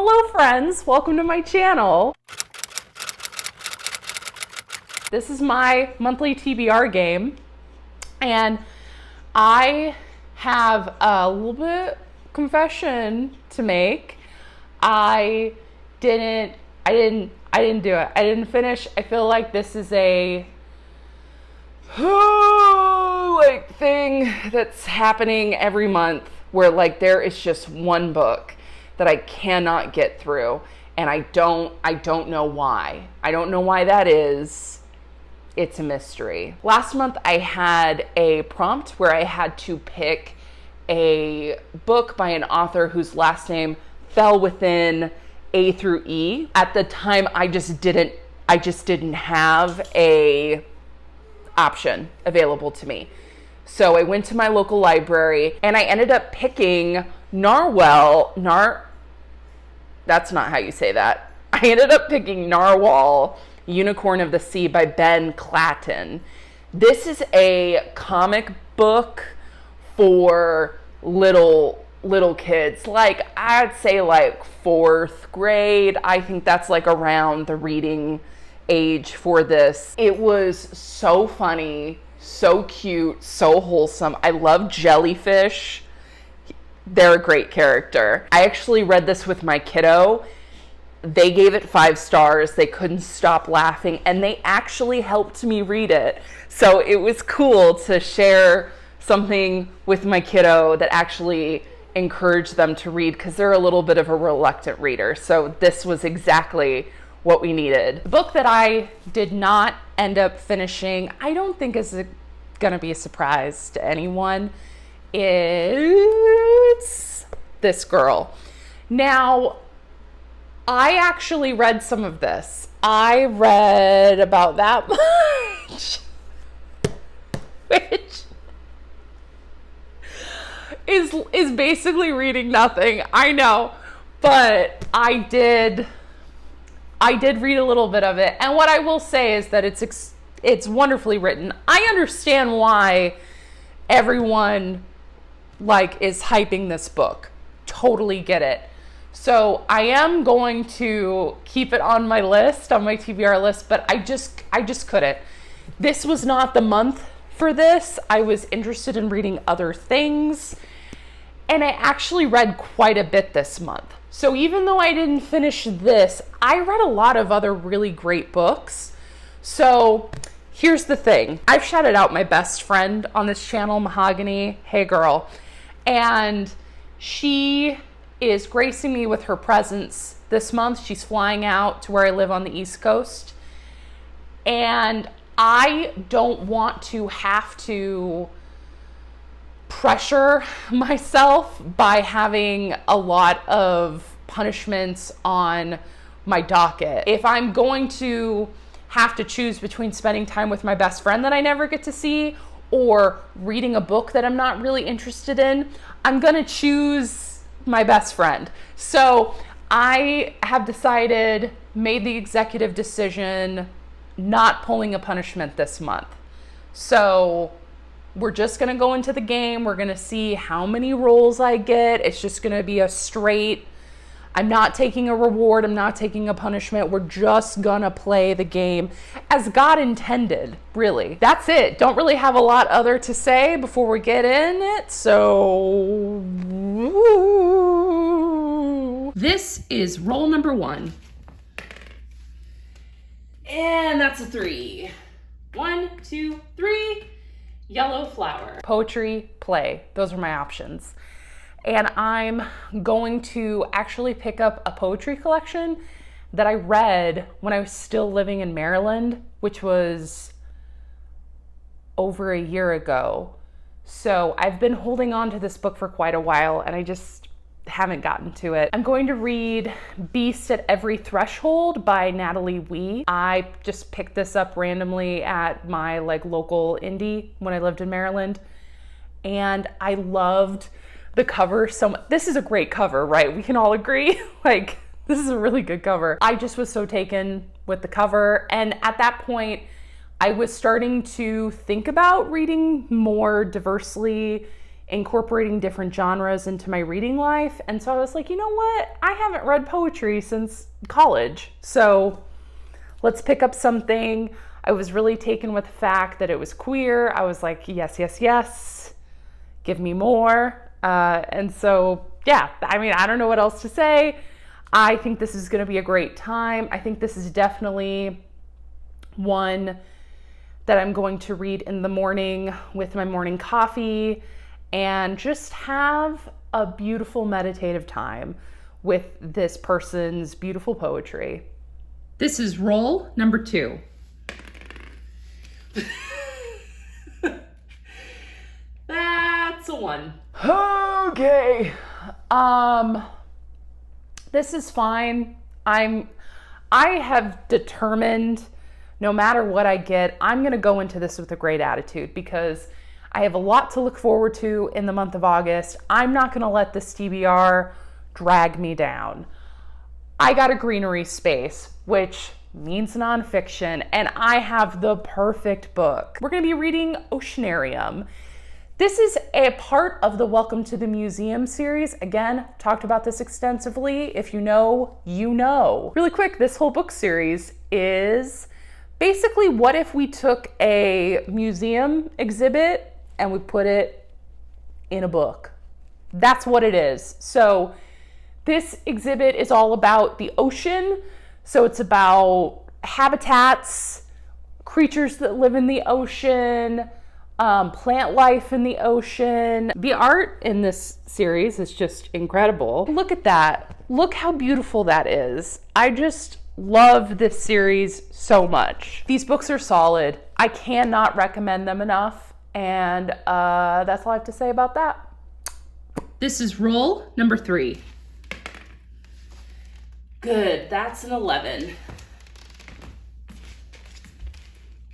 Hello friends, welcome to my channel. This is my monthly TBR game, and I have a little bit confession to make. I didn't do it. I didn't finish. I feel like this is a thing that's happening every month where there is just one book that I cannot get through, and I don't know why. I don't know why that is. It's a mystery. Last month I had a prompt where I had to pick a book by an author whose last name fell within A through E. At the time I just didn't have a option available to me. So I went to my local library and I ended up picking that's not how you say that. I ended up picking Narwhal Unicorn of the Sea by Ben Clatton. This is a comic book for little kids. I'd say 4th grade. I think that's around the reading age for this. It was so funny, so cute, so wholesome. I love jellyfish. They're a great character. I actually read this with my kiddo. They gave it 5 stars. They couldn't stop laughing, and they actually helped me read it. So it was cool to share something with my kiddo that actually encouraged them to read, because they're a little bit of a reluctant reader. So this was exactly what we needed. The book that I did not end up finishing, I don't think is gonna be a surprise to anyone. It's this girl. Now, I actually read some of this. I read about that much, which is basically reading nothing. I know, but I did read a little bit of it, and what I will say is that it's wonderfully written. I understand why everyone is hyping this book. Totally get it. So I am going to keep it on my list, on my TBR list, but I just couldn't. This was not the month for this. I was interested in reading other things, and I actually read quite a bit this month. So even though I didn't finish this, I read a lot of other really great books. So here's the thing. I've shouted out my best friend on this channel, Mahogany. Hey girl. And she is gracing me with her presence this month. She's flying out to where I live on the East Coast. And I don't want to have to pressure myself by having a lot of punishments on my docket. If I'm going to have to choose between spending time with my best friend that I never get to see or reading a book that I'm not really interested in, I'm gonna choose my best friend. So I have made the executive decision, not pulling a punishment this month. So we're just gonna go into the game. We're gonna see how many rolls I get. It's just gonna be a straight, I'm not taking a reward, I'm not taking a punishment. We're just gonna play the game as God intended, really. That's it. Don't really have a lot other to say before we get in it, so this is roll number 1. And that's a 3. 1, 2, 3. Yellow flower. Poetry, play. Those are my options. And I'm going to actually pick up a poetry collection that I read when I was still living in Maryland, which was over a year ago. So I've been holding on to this book for quite a while, and I just haven't gotten to it. I'm going to read Beast at Every Threshold by Natalie Wee. I just picked this up randomly at my local indie when I lived in Maryland, and I loved the cover so much. This is a great cover, right? We can all agree. This is a really good cover. I just was so taken with the cover, and at that point I was starting to think about reading more diversely incorporating different genres into my reading life. And so I was like, you know what? I haven't read poetry since college. So let's pick up something. I was really taken with the fact that it was queer. I was like, yes, yes, yes. Give me more. And so, yeah, I mean, I don't know what else to say. I think this is going to be a great time. I think this is definitely one that I'm going to read in the morning with my morning coffee and just have a beautiful meditative time with this person's beautiful poetry. This is roll number 2. That's a 1. Okay. This is fine. I have determined no matter what I get, I'm going to go into this with a great attitude because I have a lot to look forward to in the month of August. I'm not going to let this TBR drag me down. I got a greenery space, which means nonfiction, and I have the perfect book. We're going to be reading Oceanarium. This is a part of the Welcome to the Museum series. Again, talked about this extensively. If you know, you know. Really quick, this whole book series is basically what if we took a museum exhibit and we put it in a book. That's what it is. So this exhibit is all about the ocean. So it's about habitats, creatures that live in the ocean, plant life in the ocean. The art in this series is just incredible. Look at that. Look how beautiful that is. I just love this series so much. These books are solid. I cannot recommend them enough. And that's all I have to say about that. This is roll number 3. Good, that's an 11.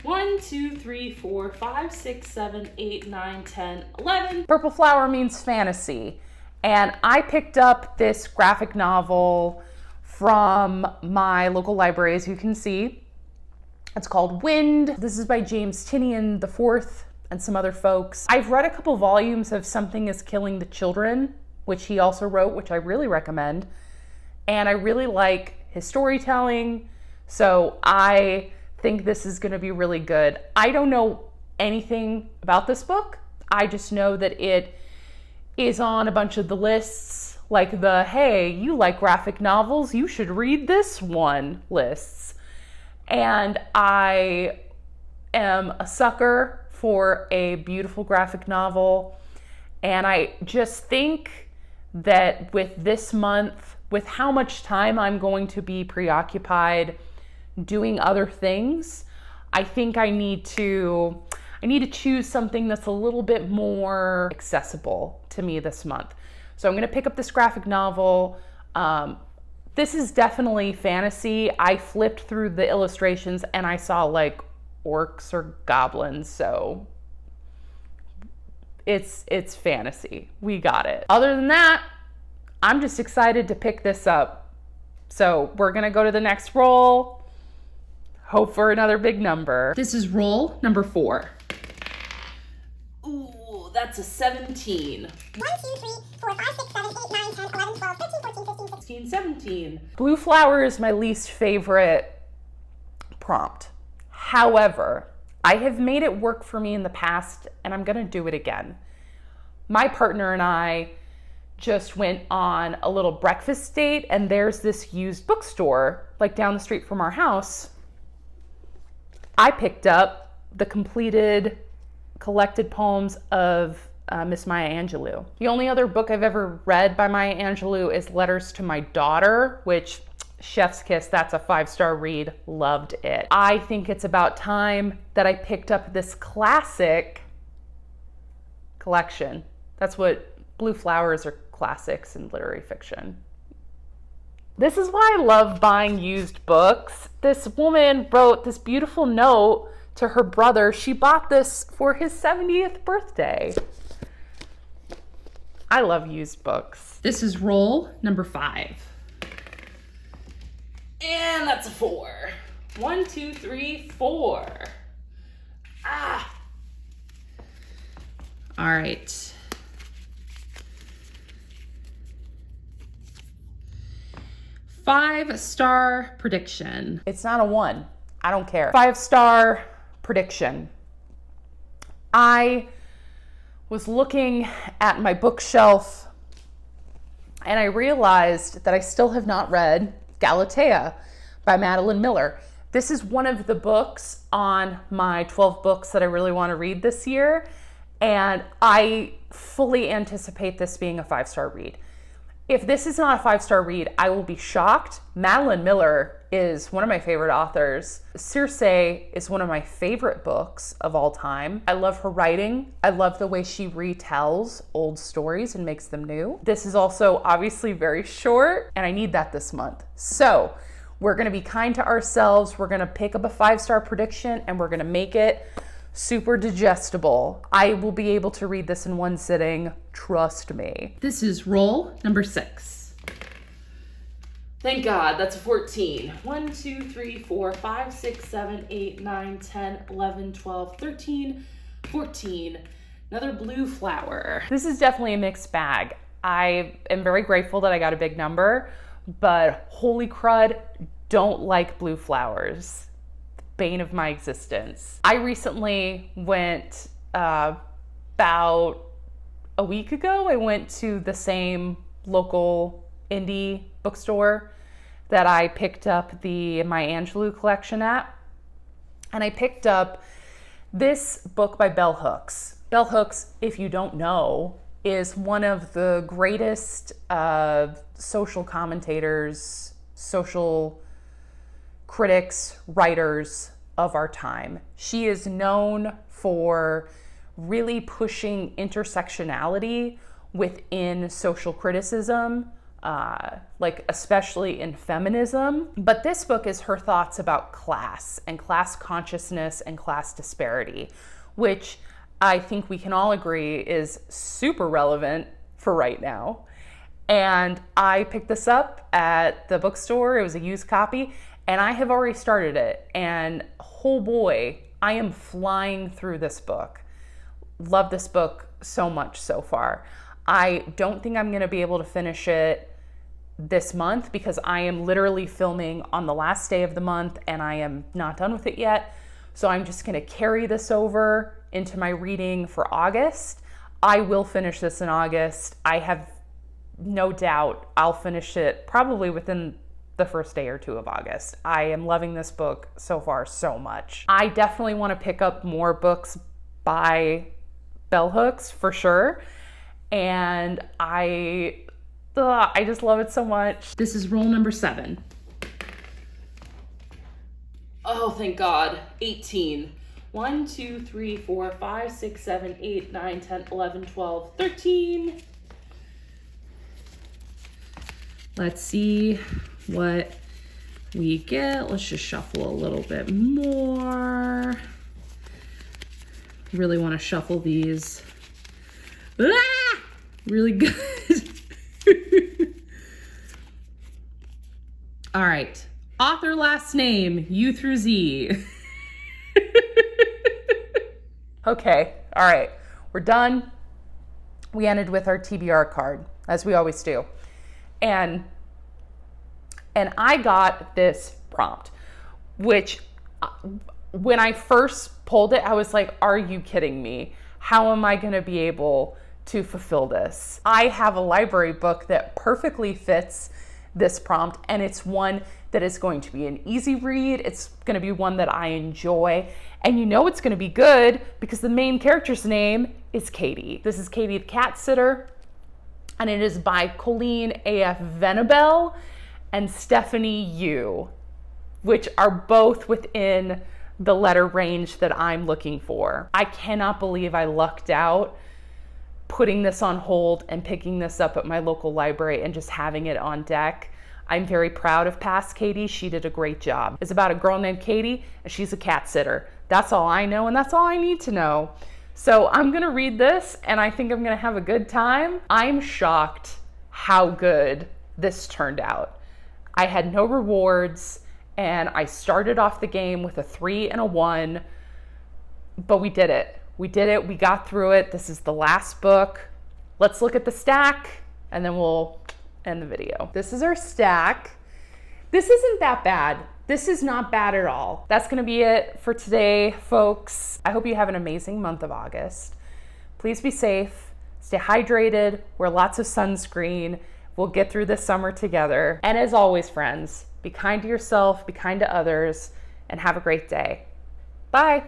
1, 2, 3, 4, 5, 6, 7, 8, 9, 10, 11. Purple flower means fantasy. And I picked up this graphic novel from my local library, as you can see. It's called Wind. This is by James Tinian IV and some other folks. I've read a couple volumes of Something is Killing the Children, which he also wrote, which I really recommend. And I really like his storytelling. So I think this is going to be really good. I don't know anything about this book. I just know that it is on a bunch of the lists, like the, hey, you like graphic novels, you should read this one lists. And I am a sucker for a beautiful graphic novel. And I just think that with this month, with how much time I'm going to be preoccupied doing other things, I think I need to choose something that's a little bit more accessible to me this month. So I'm going to pick up this graphic novel. This is definitely fantasy. I flipped through the illustrations and I saw like orcs or goblins, so it's fantasy. We got it. Other than that, I'm just excited to pick this up. So we're going to go to the next roll. Hope for another big number. This is roll number 4. Ooh, that's a 17. 1, 2, 3, 4, 5, 6, 7, 8, 9, 10, 11, 12, 13, 14, 15, 16, 17. Blue flower is my least favorite prompt. However, I have made it work for me in the past, and I'm going to do it again. My partner and I just went on a little breakfast date, and there's this used bookstore like down the street from our house. I picked up the completed collected poems of Miss Maya Angelou. The only other book I've ever read by Maya Angelou is Letters to My Daughter, which, chef's kiss, that's a 5-star read. Loved it. I think it's about time that I picked up this classic collection. That's what blue flowers are, classics in literary fiction. This is why I love buying used books. This woman wrote this beautiful note to her brother. She bought this for his 70th birthday. I love used books. This is roll number 5. And that's a 4. 1, 2, 3, 4. Ah. All right. 5-star prediction. It's not a 1. I don't care. 5-star prediction. I was looking at my bookshelf and I realized that I still have not read Galatea by Madeline Miller. This is one of the books on my 12 books that I really want to read this year, and I fully anticipate this being a 5-star read. If this is not a 5-star read, I will be shocked. Madeline Miller is one of my favorite authors. Circe is one of my favorite books of all time. I love her writing. I love the way she retells old stories and makes them new. This is also obviously very short, and I need that this month. So we're gonna be kind to ourselves. We're gonna pick up a 5-star prediction and we're gonna make it super digestible. I will be able to read this in one sitting, trust me. This is roll number 6. Thank God, that's a 14. 1, 2, 3, 4, 5, 6, 7, 8, 9, 10, 11, 12, 13, 14. Another blue flower. This is definitely a mixed bag. I am very grateful that I got a big number, but holy crud, don't like blue flowers. Bane of my existence. I recently went about a week ago, I went to the same local indie bookstore that I picked up the Maya Angelou collection at. And I picked up this book by Bell Hooks. Bell Hooks, if you don't know, is one of the greatest social commentators, social critics, writers of our time. She is known for really pushing intersectionality within social criticism, like especially in feminism. But this book is her thoughts about class and class consciousness and class disparity, which I think we can all agree is super relevant for right now. And I picked this up at the bookstore. It was a used copy, and I have already started it. And oh boy, I am flying through this book. Love this book so much so far. I don't think I'm going to be able to finish it this month because I am literally filming on the last day of the month and I am not done with it yet. So I'm just going to carry this over into my reading for August. I will finish this in August. I have no doubt I'll finish it probably within the first day or two of August. I am loving this book so far so much. I definitely want to pick up more books by Bell Hooks for sure. And I just love it so much. This is roll number 7. Oh, thank God. 18. 1, 2, 3, 4, 5, 6, 7, 8, 9, 10, 11, 12, 13. Let's see what we get. Let's just shuffle a little bit more. Really want to shuffle these. Ah! Really good. All right. Author last name, U through Z. Okay, all right, we're done. We ended with our TBR card, as we always do. And I got this prompt, which when I first pulled it, I was like, are you kidding me? How am I gonna be able to fulfill this? I have a library book that perfectly fits this prompt, and it's one that is going to be an easy read. It's gonna be one that I enjoy, and you know it's gonna be good because the main character's name is Katie. This is Katie the Cat Sitter, and it is by Colleen A.F. Venable and Stephanie Yu, which are both within the letter range that I'm looking for. I cannot believe I lucked out putting this on hold and picking this up at my local library and just having it on deck. I'm very proud of Past Katie. She did a great job. It's about a girl named Katie, and she's a cat sitter. That's all I know, and that's all I need to know. So I'm gonna read this, and I think I'm gonna have a good time. I'm shocked how good this turned out. I had no rewards, and I started off the game with a 3 and a 1, but we did it. We did it, we got through it. This is the last book. Let's look at the stack, and then we'll end the video. This is our stack. this isn't that bad. This is not bad at all. That's gonna be it for today, folks. I hope you have an amazing month of August. Please be safe, stay hydrated, wear lots of sunscreen. We'll get through this summer together. And as always, friends, be kind to yourself, be kind to others, and have a great day. Bye.